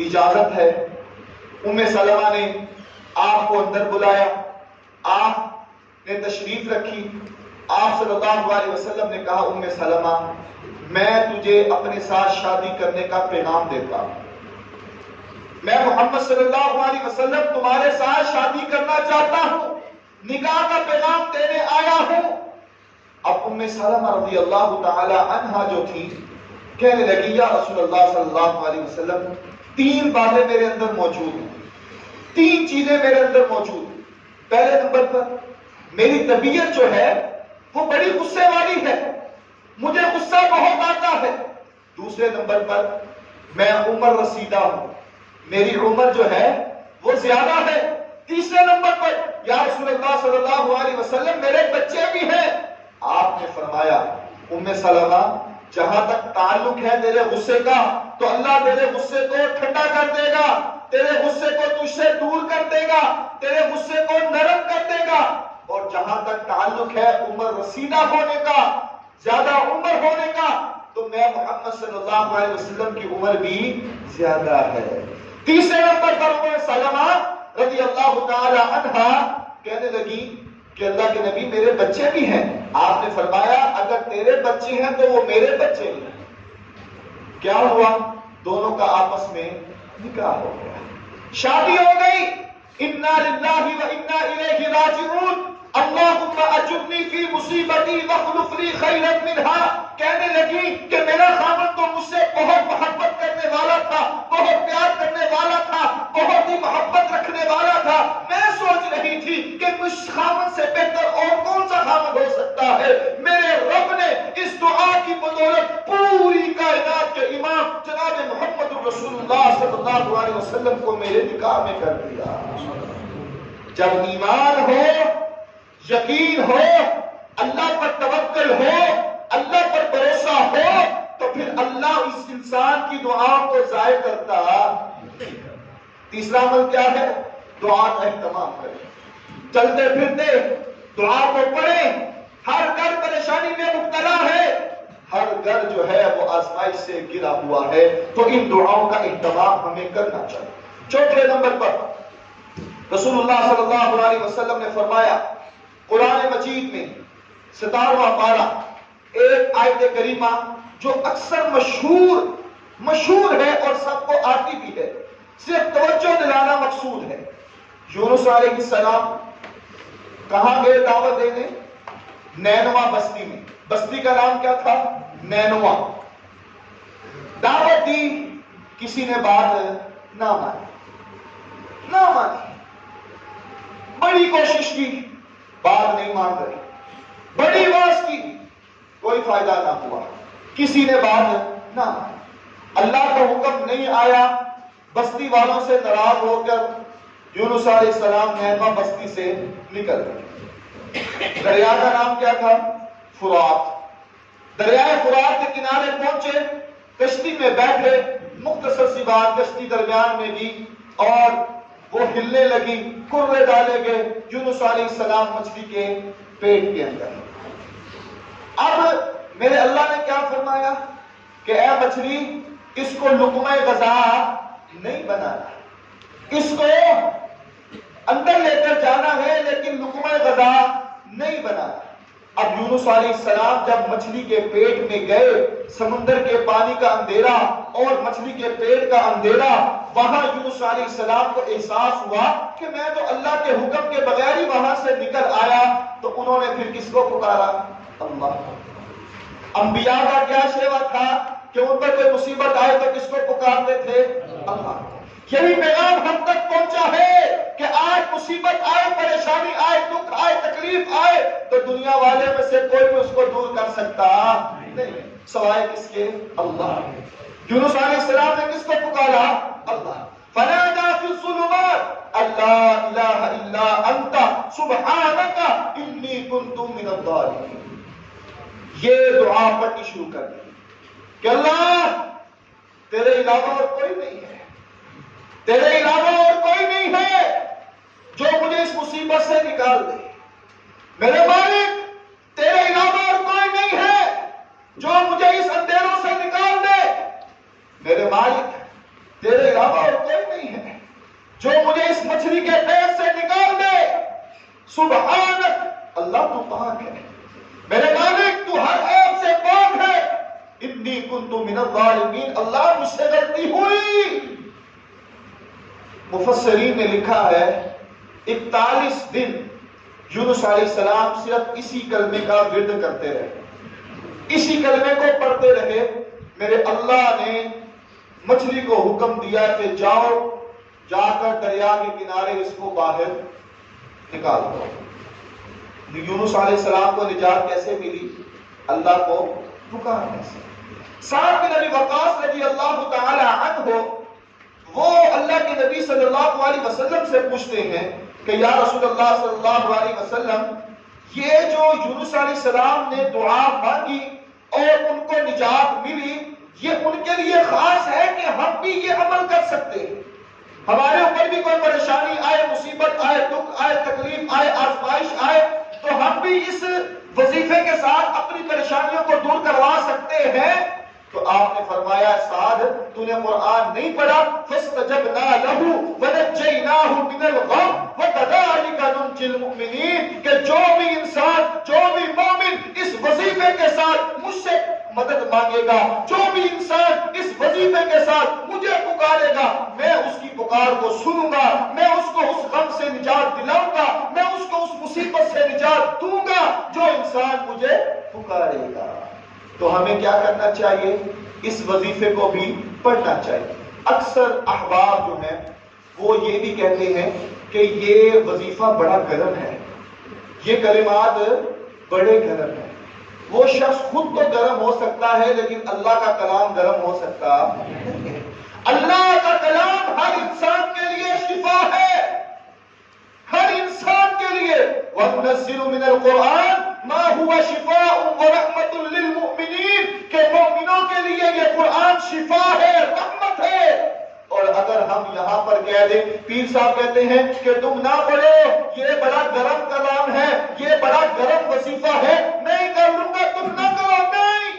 اجازت ہے. ام سلمہ نے آپ کو اندر بلایا، آپ نے تشریف رکھی. آپ صلی اللہ علیہ وسلم نے کہا ام سلمہ میں تجھے اپنے ساتھ شادی کرنے کا پیغام دیتا ہوں. میں محمد صلی اللہ علیہ وسلم تمہارے ساتھ شادی کرنا چاہتا ہوں، نکاح کا پیغام دینے آیا ہوں. اب ام سلمہ رضی اللہ تعالی عنہا جو تھی کہنے لگی یا رسول اللہ صلی اللہ علیہ وسلم 3 باتیں میرے اندر موجود ہیں، 3 چیزیں میرے اندر موجود ہیں. پہلے نمبر پر میری طبیعت جو ہے وہ بڑی غصے والی ہے، مجھے غصہ بہت آتا ہے۔ دوسرے نمبر پر میں عمر رسیدہ ہوں، میری عمر جو ہے وہ زیادہ ہے۔ تیسرے نمبر پر یا رسول اللہ صلی اللہ علیہ وسلم میرے بچے بھی ہیں۔ آپ نے فرمایا ام سلمہ جہاں تک تعلق ہے تیرے غصے کا تو اللہ تیرے غصے کو ٹھنڈا کر دے گا، تیرے غصے کو تجھ سے دور کر دے گا، تیرے غصے کو نرم کر دے گا۔ اور جہاں تک تعلق ہے عمر رسیدہ ہونے کا، زیادہ عمر ہونے کا، تو میں محمد صلی اللہ علیہ وسلم کی عمر بھی زیادہ ہے۔ تیسرے نمبر پر ام سلمہ رضی اللہ تعالی عنہا کہنے لگی کہ اللہ کے نبی میرے بچے بھی ہیں۔ آپ نے فرمایا اگر تیرے بچے ہیں تو وہ میرے بچے ہیں۔ کیا ہوا؟ دونوں کا آپس میں نکاح ہو گیا، شادی ہو گئی۔ انا للہ و انا الیہ راجعون، اللہم اجرنی فی مصیبتی واخلف لی خیرا منہا۔ کہنے لگی کہ میرا خاوند تو مجھ سے بہت محبت کرنے والا تھا، بہت پیار کرنے والا تھا، بہت ہی محبت رکھنے والا تھا۔ میں سوچ رہی تھی کہ مجھ خاوند سے بہتر اور کون سا خاوند ہو سکتا ہے۔ میرے رب نے اس دعا کی بدولت پوری کائنات کے امام جناب محمد رسول اللہ صلی اللہ علیہ وسلم کو میرے نکاح میں کر دیا۔ جب ایمان ہو، یقین ہو، اللہ پر توکل ہو، اللہ پر بھروسہ ہو، تو پھر اللہ اس انسان کی دعا کو ضائع کرتا نہیں۔ تیسرا عمل کیا ہے؟ دعا کا اہتمام کریں، چلتے پھرتے دعا کو پڑھیں۔ ہر گھر پریشانی میں مبتلا ہے، ہر گھر جو ہے وہ آزمائش سے گرا ہوا ہے، تو ان دعاؤں کا اہتمام ہمیں کرنا چاہیے۔ چوتھے نمبر پر رسول اللہ صلی اللہ علیہ وسلم نے فرمایا قرآن مجید میں 17واں پارہ ایک آیت کریمہ جو اکثر مشہور ہے اور سب کو آتی بھی ہے، صرف توجہ دلانا مقصود ہے۔ یونس علیہ السلام کہاں گئے دعوت دینے؟ نینوا بستی میں۔ بستی کا نام کیا تھا؟ نینوا۔ دعوت دی، کسی نے بات نہ مانی، بڑی کوشش کی، بات نہیں مان رہی، بڑی واز کی، کوئی فائدہ نہ ہوا، کسی نے بات نہ مانی۔ اللہ کا حکم نہیں آیا، بستی والوں سے ناراض ہو کر یونس علیہ السلام نینوا بستی سے نکل گئے۔ دریا کا نام کیا تھا؟ فرات۔ دریائے فرات کے کنارے پہنچے، کشتی میں بیٹھے، مختصر سی بات کشتی درمیان میں گئی اور وہ ہلنے لگی، کرے ڈالے گئے یونس علیہ السلام مچھلی کے پیٹ کے اندر۔ اب میرے اللہ نے کیا فرمایا کہ اے مچھلی اس کو لقمہ غذا نہیں بنانا، اس کو اندر لے کر جانا ہے لیکن لقمہ غذا نہیں بنانا۔ اب یونس علیہ السلام جب مچھلی کے پیٹ میں گئے، سمندر کے پانی کا اندھیرا اور مچھلی کے پیٹ کا اندھیرا، وہاں یونس علیہ السلام کو احساس ہوا کہ میں تو اللہ کے حکم کے بغیر ہی وہاں سے نکل آیا۔ تو انہوں نے پھر کس کو پکارا؟ اللہ۔ انبیاء کا کیا شیوا تھا کہ ان پر کوئی مصیبت آئے تو کس کو پکارتے تھے؟ اللہ۔ یہی پیغام ہم تک پہنچا ہے کہ آج مصیبت آئے، پریشانی آئے، دکھ آئے، تکلیف آئے تو دنیا والے میں سے کوئی بھی اس کو دور کر سکتا نہیں، سوائے کس کے؟ اللہ۔ یونس علیہ السلام نے کس کو پکارا؟ اللہ۔ فنادى في الظلمات لا اله الا انت سبحانك اني كنت من الظالمين۔ یہ دعا پڑھنی شروع کر دی کہ اللہ تیرے علاوہ اور کوئی نہیں ہے، تیرے علاوہ اور کوئی نہیں ہے جو مجھے اس مصیبت سے نکال دے۔ میرے مالک تیرے علاوہ اور کوئی نہیں ہے جو مجھے اس اندھیروں سے نکال دے۔ میرے مالک تیرے علاوہ اور کوئی نہیں ہے جو مجھے اس مچھلی کے پیٹ سے نکال دے۔ سبحانک، اللہ تو پاک ہے، میرے مالک تو ہر عیب سے پاک ہے۔ انی کنت من الظالمین، اللہ مجھ سے غلطی ہوئی۔ مفسرین نے لکھا ہے 41 دن یونس علیہ السلام صرف اسی کلمے کا ورد کرتے رہے، اسی کلمے کو پڑھتے رہے۔ میرے اللہ نے مچھلی کو حکم دیا کہ جاؤ، جا کر دریا کے کنارے اس کو باہر نکال دو۔ یونس علیہ السلام کو نجات کیسے ملی؟ اللہ کو پکارنے سے۔ سعد بن ابی وقاص رضی اللہ تعالی عنہ وہ اللہ کے نبی صلی اللہ علیہ وسلم سے پوچھتے ہیں کہ یا رسول اللہ صلی اللہ علیہ وسلم، یہ جو یونس علیہ السلام نے دعا مانگی اور ان کو نجات ملی، یہ ان کے لیے خاص ہے کہ ہم بھی یہ عمل کر سکتے ہیں؟ ہمارے اوپر بھی کوئی پریشانی آئے، مصیبت آئے، دکھ آئے، تکلیف آئے، آزمائش آئے، تو ہم بھی اس وظیفے کے ساتھ اپنی پریشانیوں کو دور کروا سکتے ہیں؟ تو آپ نے فرمایا سعد، تو نے قرآن نہیں پڑھا؟ فَاسْتَجَبْنَا لَهُ وَنَجَّيْنَاهُ مِنَ الْغَمِّ وَكَذَلِكَ نُنْجِي الْمُؤْمِنِينَ کہ جو بھی انسان، جو بھی مومن اس وظیفے کے ساتھ مجھ سے مدد مانگے گا، جو بھی انسان اس وظیفے کے ساتھ مجھے پکارے گا، میں اس کی پکار کو سنوں گا، میں اس کو اس غم سے نجات دلاؤں گا، میں اس کو اس مصیبت سے نجات دوں گا جو انسان مجھے پکارے گا۔ تو ہمیں کیا کرنا چاہیے؟ اس وظیفے کو بھی پڑھنا چاہیے۔ اکثر احباب جو ہیں وہ یہ بھی کہتے ہیں کہ یہ وظیفہ بڑا گرم ہے، یہ کلمات بڑے گرم ہیں۔ وہ شخص خود تو گرم ہو سکتا ہے لیکن اللہ کا کلام گرم ہو سکتا نہیں ہے۔ اللہ کا کلام ہر انسان کے لیے شفا ہے، ہر انسان کے لیے۔ وَنُنَزِّلُ مِنَ الْقُرْآنِ مَا هُوَ شِفَاءٌ وَرَحْمَةٌ لِّلْمُؤْمِنِينَ کہ مومنوں کے لیے یہ قرآن شفا ہے، رحمت ہے۔ اور اگر ہم یہاں پر کہہ دیں، پیر صاحب کہتے ہیں کہ تم نہ پڑھو، یہ بڑا گرم کلام ہے، یہ بڑا گرم وظیفہ ہے، نہیں کر لوں گا، تم نہ کرو، نہیں۔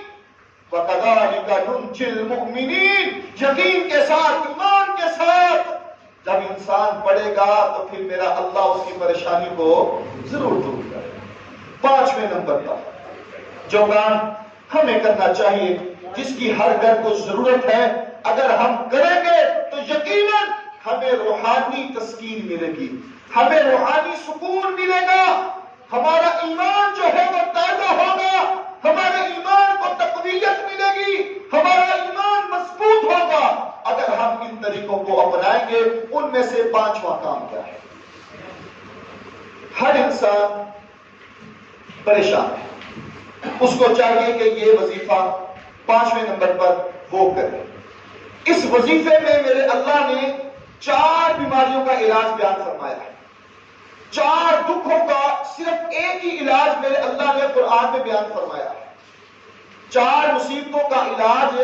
وَكَذَلِكَ نُنْجِي الْمُؤْمِنِينَ یقین کے ساتھ، ایمان کے ساتھ جب انسان پڑھے گا تو پھر میرا اللہ اس کی پریشانی کو ضرور دور کرے گا۔ 5ویں نمبر پر جو کام ہمیں کرنا چاہیے، جس کی ہر گھر کو ضرورت ہے، اگر ہم کریں گے تو یقیناً ہمیں روحانی تسکین ملے گی، ہمیں روحانی سکون ملے گا، ہمارا ایمان جو ہے وہ تازہ ہوگا، ہمارے ایمان کو تقویت ملے گی، ہمارا ایمان مضبوط ہوگا اگر ہم ان طریقوں کو اپنائیں گے۔ ان میں سے 5واں کام کیا ہے؟ ہر انسان پریشان ہے، اس کو چاہیے کہ یہ وظیفہ 5ویں نمبر پر وہ کرے۔ اس وظیفے میں میرے اللہ نے 4 بیماریوں کا علاج بیان فرمایا ہے، 4 دکھوں کا صرف ایک ہی علاج میرے اللہ نے قرآن میں بیان فرمایا ہے۔ 4 مصیبتوں کا علاج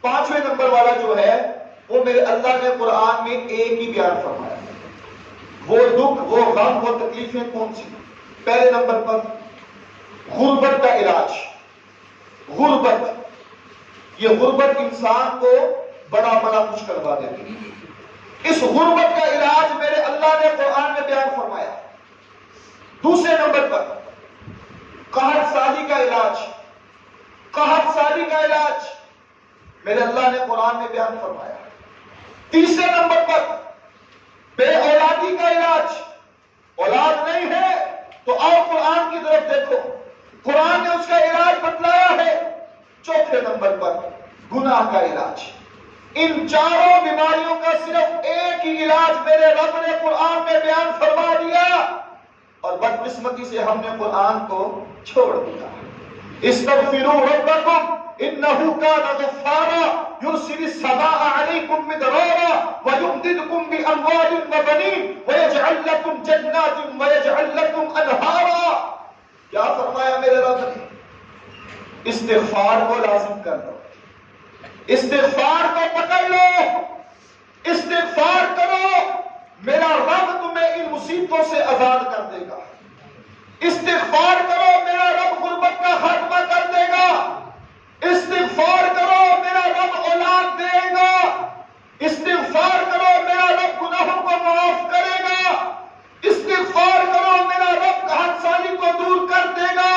5ویں نمبر والا جو ہے وہ میرے اللہ نے قرآن میں ایک ہی بیان فرمایا ہے۔ وہ دکھ، وہ غم، وہ تکلیفیں کون سی؟ پہلے نمبر پر غربت کا علاج۔ غربت، یہ غربت انسان کو بڑا کچھ کروا دیتی ہے۔ اس غربت کا علاج میرے اللہ نے قرآن میں بیان فرمایا۔ دوسرے نمبر پر قحط سالی کا علاج، قحط سالی کا علاج میرے اللہ نے قرآن میں بیان فرمایا۔ تیسرے نمبر پر بے اولادی کا علاج، اولاد نہیں ہے تو آؤ قرآن کی طرف دیکھو، قرآن نے اس کا علاج بتلایا ہے۔ چوتھے نمبر پر گناہ کا علاج۔ ان 4 بیماریوں کا صرف ایک ہی علاج میرے رب نے قرآن میں بیان فرما دیا، اور بدقسمتی سے ہم نے قرآن کو چھوڑ دیا۔ استغفروا ربکم انه كان غفارا يرسل السماء عليكم مدرارا ويمددكم باموال وبنين ويجعل لكم جنات ويجعل لكم انهارا۔ کیا فرمایا میرے رب نے؟ استغفار کو لازم کر لو، استغفار کو پکڑ لو، استغفار کرو، میرا رب تمہیں ان مصیبتوں سے آزاد کر دے گا۔ استغفار کرو، میرا رب غربت کا خاتمہ کر دے گا۔ استغفار کرو، میرا رب اولاد دے گا۔ استغفار کرو، میرا رب گناہوں کو معاف کرے گا۔ استغفار کرو، میرا رب قحط سالی کو دور کر دے گا۔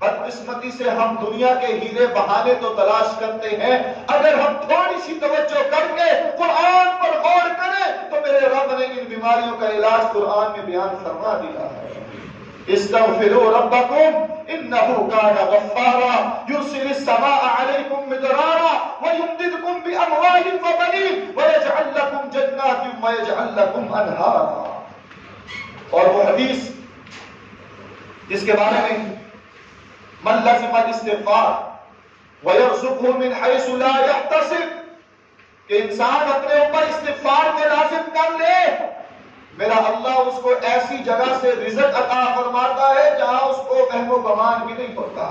بدقسمتی سے ہم دنیا کے ہیرے بہانے تو تلاش کرتے ہیں، اگر ہم تھوڑی سی توجہ کر کے قرآن پر غور کریں تو میرے رب نے ان بیماریوں کا علاج قرآن میں بیان فرما دیا ہے۔ استغفروا ربکم انه كان غفارا يرسل السماء عليكم مدرارا ويمددكم باموال وبنين ويجعل لكم جنات ويجعل لكم انهارا۔ اور وہ حدیث جس کے بارے میں من لزم الاستغفار ويرزقه من حيث لا يحتسب، کہ انسان اپنے اوپر استغفار کو لازم کر لے، میرا اللہ اس کو ایسی جگہ سے رزق عطا فرماتا ہے جہاں اس کو وہم و گمان بھی نہیں ہوتا،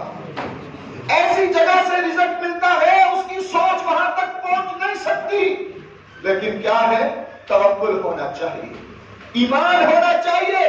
ایسی جگہ سے رزق ملتا ہے اس کی سوچ وہاں تک پہنچ نہیں سکتی۔ لیکن کیا ہے؟ توکل ہونا چاہیے، ایمان ہونا چاہیے،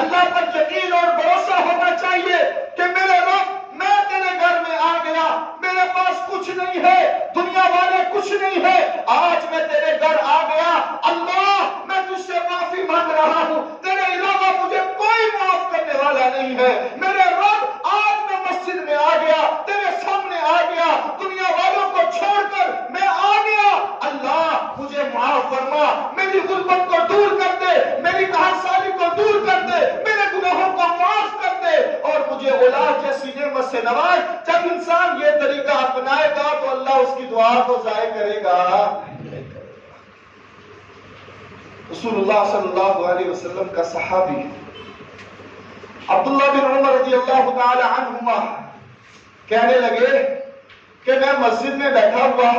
اللہ پر یقین اور بھروسہ ہونا چاہیے کہ میرے رب، میں تیرے گھر میں آ گیا، میرے پاس کچھ نہیں ہے، دنیا والے کچھ نہیں ہے، آج میں تیرے گھر آ گیا، اللہ میں تجھ سے معافی مانگ رہا ہوں، تیرے علاوہ مجھے کوئی معاف کرنے والا نہیں ہے، میرے رب آج میں مسجد میں آ گیا، تیرے سامنے آ گیا، دنیا والوں کو چھوڑ کر میں آ گیا، اللہ مجھے معاف فرما، میری غربت کو دور کر دے، میری کہاسالی کو دور کر دے، میرے گناہوں کو معاف کر دے، اور مجھے اولاد جیسی نعمت سے نواز۔ جب انسان یہ طریقہ اپنائے گا تو اللہ اس کی دعا کو ضائع کرے گا۔ رسول اللہ صلی اللہ علیہ وسلم کا صحابی عبداللہ بن عمر رضی اللہ تعالی عنہما کہنے لگے کہ میں مسجد میں بیٹھا ہوا،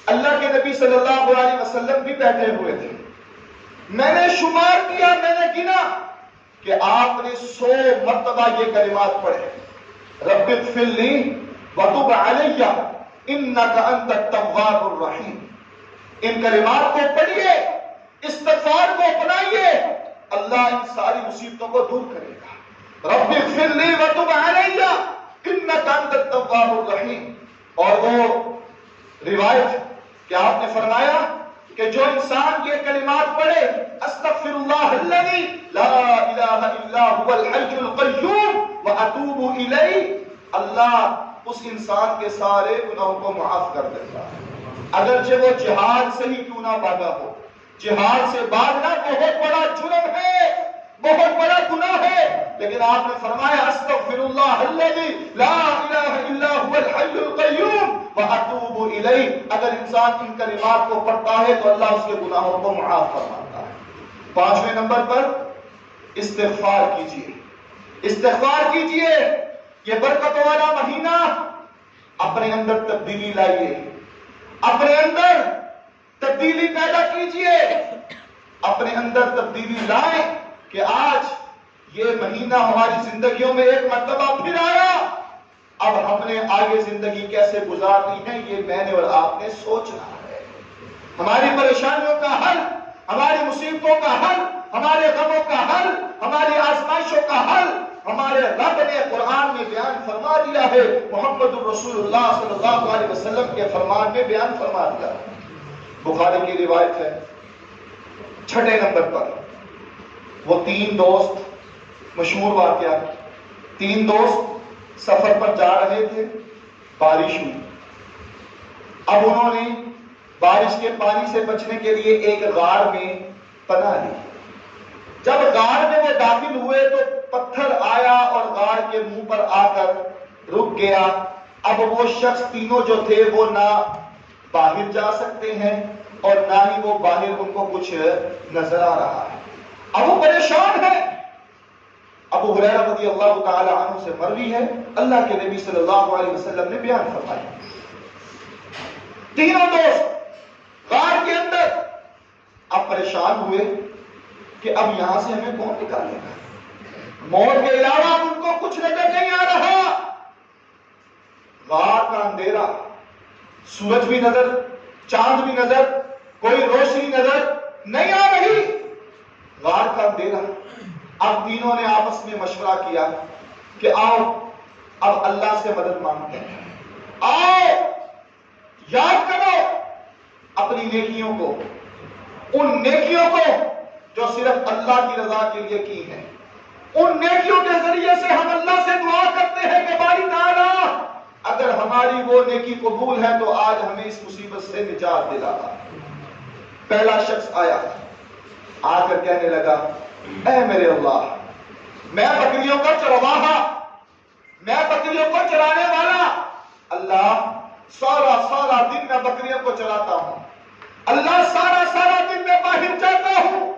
اللہ کے نبی صلی اللہ علیہ وسلم بھی بیٹھے ہوئے تھے، میں نے شمار کیا، میں نے گنا کہ آپ نے 100 مرتبہ یہ کلمات پڑھے، رب اغفر لی وتب علی انک انت التواب الرحیم۔ ان کلمات کو پڑھیے، استغفار کو اپنائیے، اللہ ان ساری مصیبتوں کو دور کرے گا۔ رب اغفر لی وتب علی انک انت التواب الرحیم۔ اور وہ روایت کہ آپ نے فرمایا کہ جو انسان یہ کلمات پڑھے، استغفر اللہ الذی لا الہ الا هو الحی القیوم واتوب الیہ، اللہ اس انسان کے سارے گناہوں کو معاف کر دیتا ہے، اگرچہ وہ جہاد سے ہی کیوں نہ بھاگا ہو۔ جہاد سے بھاگنا بہت بڑا جرم ہے، بہت بڑا گناہ ہے، لیکن آپ نے فرمایا استغفر اللہ الذی لا الہ الا هو الحی القیوم واتوب الیہ۔ اگر انسان ان کلمات کو پڑھتا ہے تو اللہ اس کے گناہوں کو معاف فرماتا ہے۔ 5ویں نمبر پر استغفار کیجیے، استغفار کیجیے، یہ برکتوں والا مہینہ اپنے اندر تبدیلی لائیے، اپنے اندر تبدیلی پیدا کیجیے، اپنے اندر تبدیلی لائیں کہ آج یہ مہینہ ہماری زندگیوں میں ایک مرتبہ پھر آیا، اب ہم نے آگے زندگی کیسے گزارنی ہے یہ میں نے اور آپ نے سوچنا ہے۔ ہماری پریشانیوں کا حل، ہماری مصیبتوں کا حل، ہمارے غموں کا حل، ہماری آزمائشوں کا حل ہمارے رب نے قرآن میں بیان فرما دیا ہے، محمد الرسول اللہ صلی اللہ علیہ وسلم کے فرمان میں بیان فرما دیا۔ بخاری کی روایت ہے 6 نمبر پر، وہ 3 دوست، مشہور واقعہ، 3 دوست سفر پر جا رہے تھے، بارش ہوئی، اب انہوں نے بارش کے پانی سے بچنے کے لیے ایک غار میں پناہ لی۔ جب غار میں وہ داخل ہوئے تو پتھر آیا اور غار کے منہ پر آ کر رک گیا۔ اب وہ شخص تینوں جو تھے وہ نہ باہر جا سکتے ہیں اور نہ ہی وہ باہر ان کو کچھ نظر آ رہا ہے۔ اب وہ پریشان ہے۔ ابو ہریرہ رضی اللہ تعالی عنہ سے مروی ہے، اللہ کے نبی صلی اللہ علیہ وسلم نے بیان فرمایا، تینوں دوست غار کے اندر اب پریشان ہوئے کہ اب یہاں سے ہمیں کون نکالے گا، موت کے علاوہ ان کو کچھ نظر نہیں آ رہا، غار کا اندھیرا، سورج بھی نظر، چاند بھی نظر، کوئی روشنی نظر نہیں آ رہی، غار کا اندھیرا۔ اب تینوں نے آپس میں مشورہ کیا کہ آؤ اب اللہ سے مدد مانگتے ہیں، آؤ یاد کرو اپنی نیکیوں کو، ان نیکیوں کو جو صرف اللہ کی رضا کے لیے کی ہیں، ان نیکیوں کے ذریعے سے ہم اللہ سے دعا کرتے ہیں کہ باری تعالیٰ اگر ہماری وہ نیکی قبول ہے تو آج ہمیں اس مصیبت سے نجات دلا۔ پہلا شخص آیا، آ کر کہنے لگا، اے میرے اللہ، میں بکریوں کا چرواہا، میں بکریوں کو چرانے والا، اللہ سارا دن میں بکریوں کو چراتا ہوں، اللہ سارا دن میں باہر جاتا ہوں،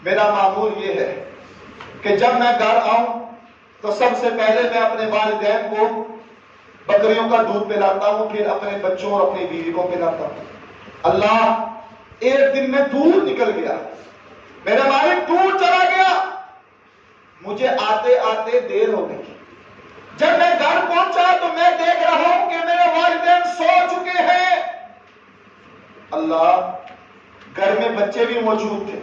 میرا معمول یہ ہے کہ جب میں گھر آؤں تو سب سے پہلے میں اپنے والدین کو بکریوں کا دودھ پلاتا ہوں، پھر اپنے بچوں اور اپنی بیوی کو پلاتا ہوں۔ اللہ، ایک دن میں دور نکل گیا، میرا مالک دور چلا گیا، مجھے آتے آتے دیر ہو گئی۔ جب میں گھر پہنچا تو میں دیکھ رہا ہوں کہ میرے والدین سو چکے ہیں۔ اللہ، گھر میں بچے بھی موجود تھے،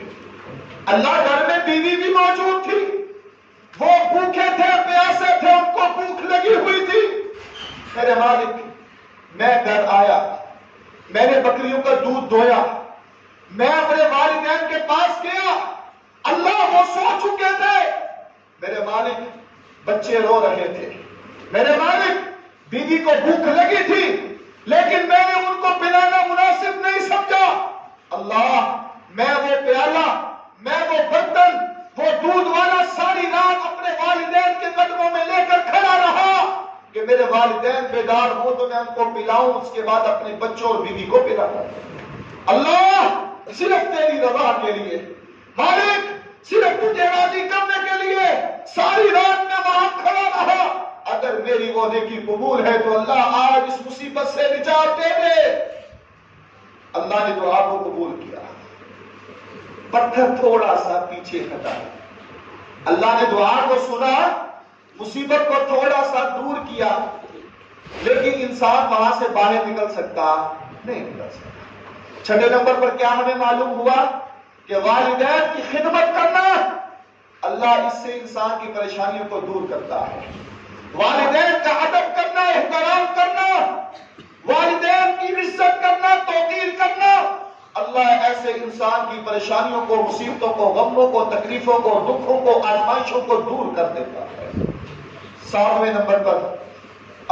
اللہ گھر میں بیوی بھی موجود تھی، وہ بھوکے تھے، پیاسے تھے، ان کو بھوک لگی ہوئی تھی۔ میرے مالک، میں گھر آیا، میں نے بکریوں کا دودھ دھویا، میں اپنے والدین کے پاس گیا، اللہ وہ سو چکے تھے۔ میرے مالک، بچے رو رہے تھے، میرے مالک بیوی کو بھوک لگی تھی، لیکن میں نے ان کو پلانا مناسب نہیں سمجھا۔ اللہ، میں وہ پیالہ، میں وہ برتن، وہ دودھ والا ساری رات اپنے والدین کے قدموں میں لے کر کھڑا رہا کہ میرے والدین بیدار ہو تو میں ان کو پلاؤں، اس کے بعد اپنے بچوں اور بیوی کو پلاؤں۔ اللہ، صرف تیری رضا کے لیے، مالک صرف تجھے راضی کرنے کے لیے ساری رات میں وہاں کھڑا رہا۔ اگر میری وہ نیکی قبول ہے تو اللہ آج اس مصیبت سے نجات دے دے۔ اللہ نے دعا کو قبول کیا، پتھر تھوڑا سا پیچھے ہٹا، اللہ نے دعا کو سنا، مصیبت کو تھوڑا سا دور کیا، لیکن انسان وہاں سے باہر نکل سکتا نہیں نکل سکتا۔ چھٹے نمبر پر کیا ہمیں معلوم ہوا کہ والدین کی خدمت کرنا، اللہ اس سے انسان کی پریشانیوں کو دور کرتا ہے۔ والدین کا ادب کرنا، احترام کرنا، والدین کی عزت کرنا، توقیر کرنا، اللہ ایسے انسان کی پریشانیوں کو، مصیبتوں کو، غموں کو، تکلیفوں کو، دکھوں کو، آزمائشوں کو دور کر دیتا ہے۔ 7ویں نمبر پر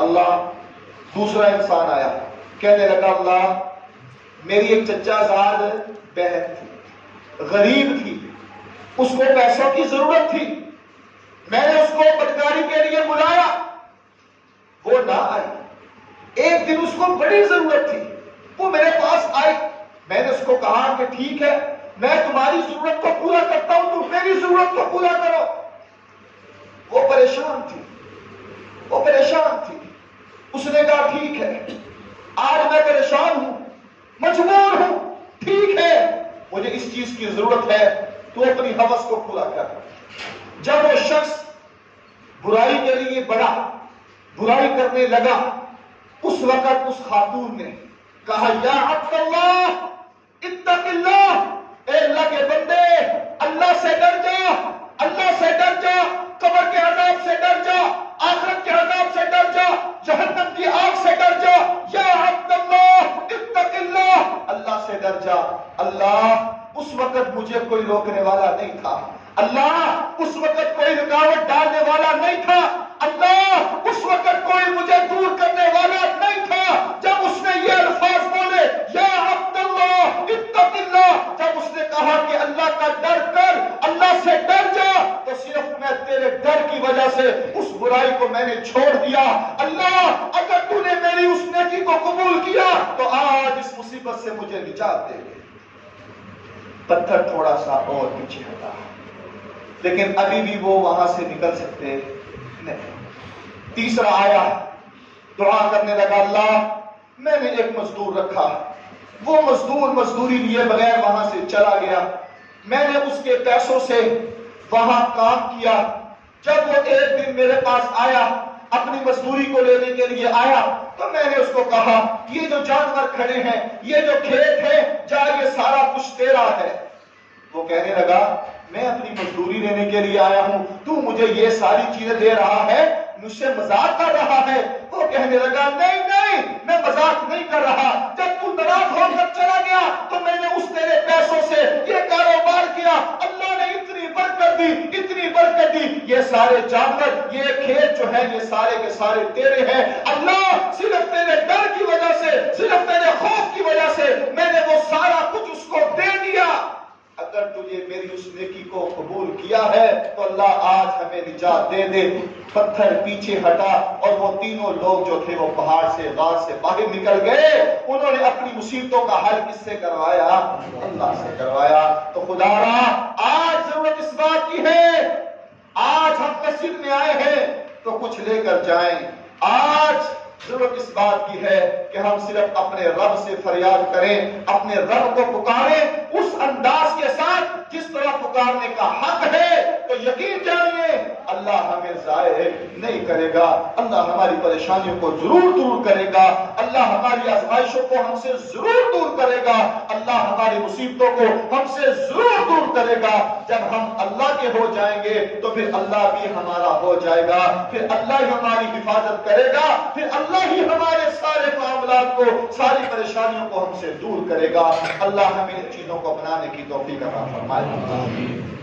اللہ دوسرا انسان آیا، کہنے لگا اللہ میری ایک چچا زاد بہن تھی، غریب تھی، اس کو پیسوں کی ضرورت تھی، میں نے اس کو بدکاری کے لیے بلایا، وہ نہ آئی۔ ایک دن اس کو بڑی ضرورت تھی، وہ میرے پاس آئی، میں نے اس کو کہا کہ ٹھیک ہے میں تمہاری ضرورت کو پورا کرتا ہوں، تم میری ضرورت کو پورا کرو۔ وہ پریشان تھی، وہ پریشان تھی، اس نے کہا ٹھیک ہے آج میں پریشان ہوں، مجبور ہوں، ٹھیک ہے مجھے اس چیز کی ضرورت ہے، تو اپنی ہوس کو پورا کر۔ جب وہ شخص برائی کے لیے بڑھا، برائی کرنے لگا، اس وقت اس خاتون نے کہا یا عبد اللہ اتق اللہ، اے اللہ کے بندے اللہ سے ڈر جا، اللہ سے ڈر جا، قبر کے عذاب سے ڈر جا، آخرت کے عذاب سے ڈر جا، جہنم کی آگ سے ڈر جا، یا عبد اللہ اتق اللہ، اللہ سے ڈر جا۔ اللہ اس وقت مجھے کوئی روکنے والا نہیں تھا، اللہ اس وقت کوئی رکاوٹ ڈالنے والا نہیں تھا، اللہ اس وقت کوئی مجھے دور کرنے والا نہیں تھا۔ جب اس نے یہ الفاظ بولے یا عبد اللہ اتق اللہ، جب اس نے کہا کہ اللہ کا ڈر کر، اللہ سے ڈر جا، تو صرف میں تیرے ڈر کی وجہ سے اس برائی کو میں نے چھوڑ دیا۔ اللہ اگر تو نے میری اس نیکی کو قبول کیا تو آج اس مصیبت سے مجھے نجات دے دے۔ پتھر تھوڑا سا اور پیچھے ہٹا، لیکن ابھی بھی وہ وہاں سے نکل سکتے نہیں۔ تیسرا آیا، دعا کرنے لگا اللہ میں نے ایک مزدور رکھا، وہ مزدور مزدوری لیے بغیر وہاں سے چلا گیا، میں نے اس کے پیسوں سے وہاں کام کیا، جب وہ ایک دن میرے پاس آیا اپنی مزدوری کو لینے کے لیے آیا تو میں نے اس کو کہا یہ جو جانور کھڑے ہیں، یہ جو کھیت ہے، جا یہ سارا کچھ تیرا ہے۔ وہ کہنے لگا میں اپنی مزدوری لینے کے لیے آیا ہوں، تو مجھے یہ ساری چیزیں دے رہا ہے، مجھ سے مذاق کر رہا ہے۔ وہ کہنے لگا نہیں نہیں میں مذاق نہیں کر رہا، جب تو ناراض ہو کر چلا گیا تو میں نے اس تیرے پیسوں سے یہ کاروبار کیا، اللہ نے اتنی برکت دی، اتنی برکت دی، یہ سارے جانور، یہ کھیت جو ہے یہ سارے کے سارے تیرے ہیں۔ اللہ صرف تیرے ڈر کی وجہ سے، صرف تیرے خوف کی وجہ سے میں نے وہ سارا کچھ اس کو دے دیا۔ اگر تجھے میری اس نیکی کو قبول کیا ہے تو اللہ آج ہمیں نجات دے دے۔ پتھر پیچھے ہٹا اور وہ تینوں لوگ جو تھے وہ پہاڑ سے، غار سے باہر نکل گئے۔ انہوں نے اپنی مصیبتوں کا حل کس سے کروایا؟ اللہ سے کروایا۔ تو خدا را آج ضرورت اس بات کی ہے آپ مسجد میں آئے ہیں تو کچھ لے کر جائیں. آج ضرورت اس بات کی ہے کہ ہم صرف اپنے رب سے فریاد کریں, اپنے رب کو پکاریں اس انداز کے ساتھ جس طرح پکارنے کا حق ہے. تو یقین جانیے اللہ ہمیں ضائع نہیں کرے گا, اللہ ہماری پریشانیوں کو ضرور دور کرے گا, اللہ ہماری آزمائشوں کو ہم سے ضرور دور کرے گا, اللہ ہماری مصیبتوں کو ہم سے ضرور دور کرے گا. جب ہم اللہ کے ہو جائیں گے تو پھر اللہ بھی ہمارا ہو جائے گا, پھر اللہ ہی ہماری حفاظت کرے گا, پھر اللہ ہی ہمارے سارے معاملات کو, ساری پریشانیوں کو ہم سے دور کرے گا. اللہ ہمیں ان چیزوں کو اپنانے کی توفیق عطا فرمائے.